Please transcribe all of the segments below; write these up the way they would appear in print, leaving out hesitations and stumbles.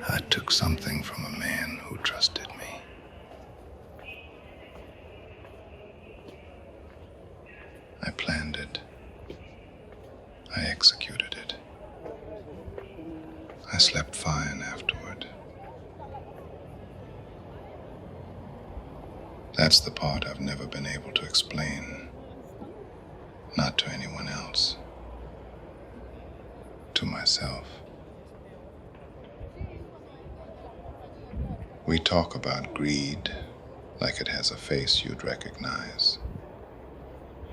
I took something from a man who trusted me. I planned it. I executed it. I slept fine afterward. That's the part I've never been able to explain. Not to anyone else. To myself. We talk about greed like it has a face you'd recognize.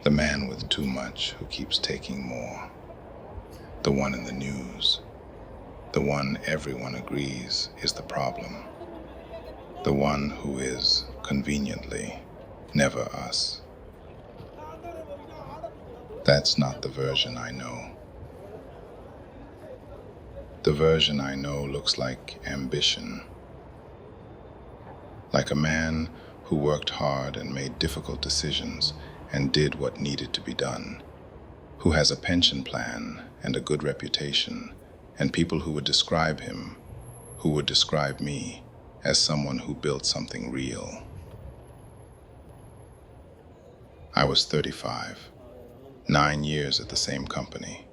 The man with too much who keeps taking more. The one in the news. The one everyone agrees is the problem. The one who is, conveniently, never us. That's not the version I know. The version I know looks like ambition. Like a man who worked hard and made difficult decisions and did what needed to be done. Who has a pension plan and a good reputation, and people who would describe him, who would describe me, as someone who built something real. I was 35, 9 years at the same company.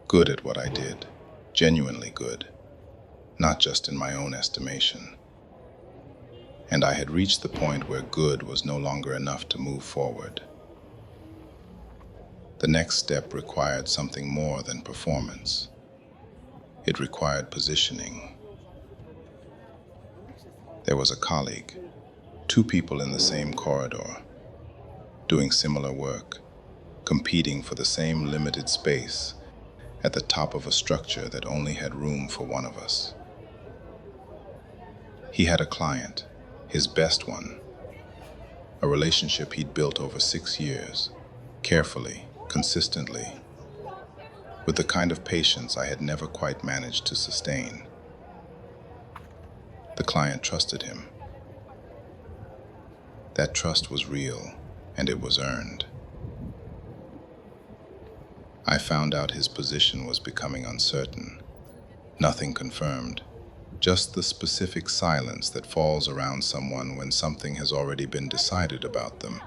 Good at what I did, genuinely good, not just in my own estimation. And I had reached the point where good was no longer enough to move forward. The next step required something more than performance. It required positioning. There was a colleague, 2 people in the same corridor, doing similar work, competing for the same limited space at the top of a structure that only had room for one of us. He had a client, his best one, a relationship he'd built over 6 years, carefully, consistently, with the kind of patience I had never quite managed to sustain. The client trusted him. That trust was real, and it was earned. I found out his position was becoming uncertain. Nothing confirmed. Just the specific silence that falls around someone when something has already been decided about them,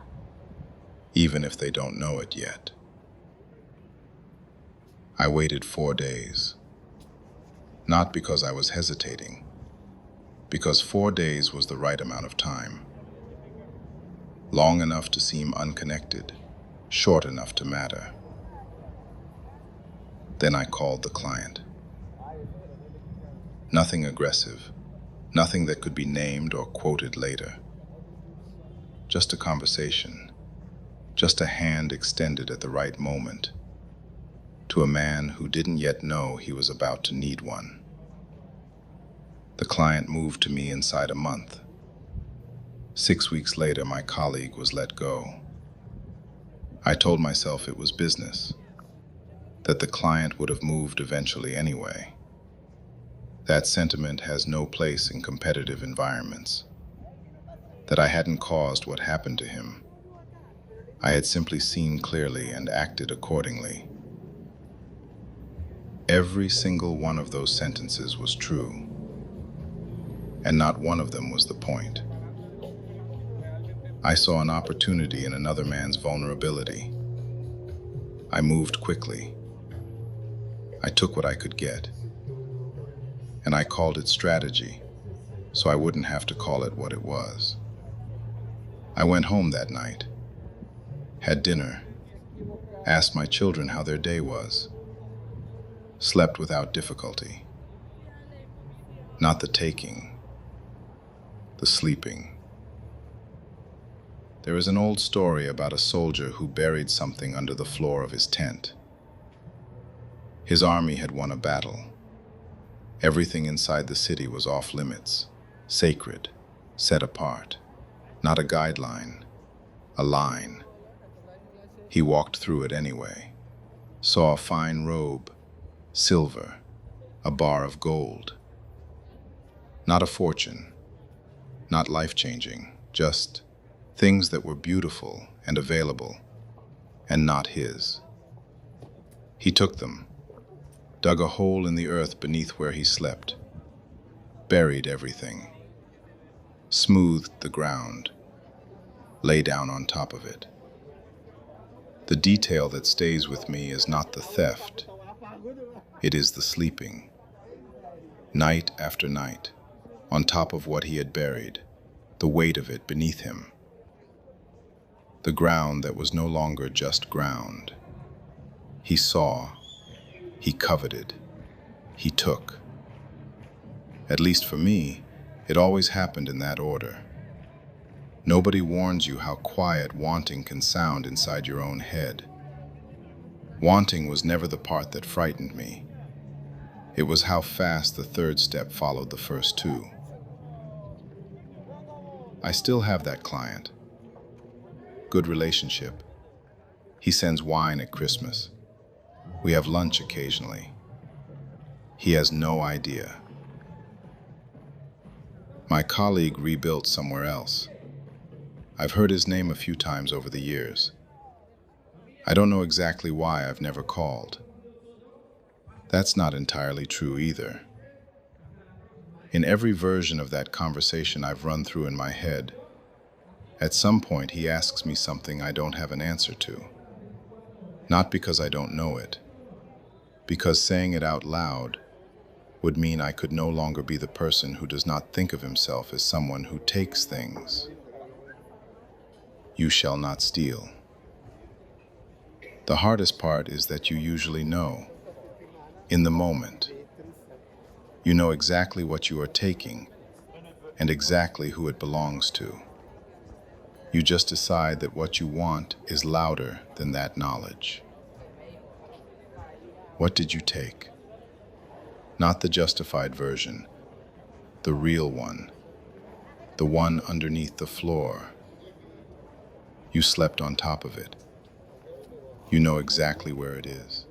even if they don't know it yet. I waited 4 days, not because I was hesitating, because 4 days was the right amount of time. Long enough to seem unconnected, short enough to matter. Then I called the client. Nothing aggressive, nothing that could be named or quoted later. Just a conversation, just a hand extended at the right moment, to a man who didn't yet know he was about to need one. The client moved to me inside a month. 6 weeks later, my colleague was let go. I told myself it was business, that the client would have moved eventually anyway. That sentiment has no place in competitive environments. That I hadn't caused what happened to him. I had simply seen clearly and acted accordingly. Every single one of those sentences was true, and not one of them was the point. I saw an opportunity in another man's vulnerability. I moved quickly. I took what I could get. And I called it strategy, so I wouldn't have to call it what it was. I went home that night, had dinner, asked my children how their day was, slept without difficulty. Not the taking, the sleeping. There is an old story about a soldier who buried something under the floor of his tent. His army had won a battle. Everything inside the city was off limits, sacred, set apart. Not a guideline, a line. He walked through it anyway, saw a fine robe, silver, a bar of gold. Not a fortune, not life-changing, just things that were beautiful and available, and not his. He took them, dug a hole in the earth beneath where he slept, buried everything, smoothed the ground, lay down on top of it. The detail that stays with me is not the theft, it is the sleeping, night after night, on top of what he had buried, the weight of it beneath him. The ground that was no longer just ground. He saw, he coveted, he took. At least for me, it always happened in that order. Nobody warns you how quiet wanting can sound inside your own head. Wanting was never the part that frightened me. It was how fast the third step followed the first two. I still have that client. Good relationship. He sends wine at Christmas. We have lunch occasionally. He has no idea. My colleague rebuilt somewhere else. I've heard his name a few times over the years. I don't know exactly why I've never called. That's not entirely true either. In every version of that conversation I've run through in my head, at some point he asks me something I don't have an answer to. Not because I don't know it, because saying it out loud would mean I could no longer be the person who does not think of himself as someone who takes things. You shall not steal. The hardest part is that you usually know, in the moment. You know exactly what you are taking and exactly who it belongs to. You just decide that what you want is louder than that knowledge. What did you take? Not the justified version, the real one, the one underneath the floor. You slept on top of it. You know exactly where it is.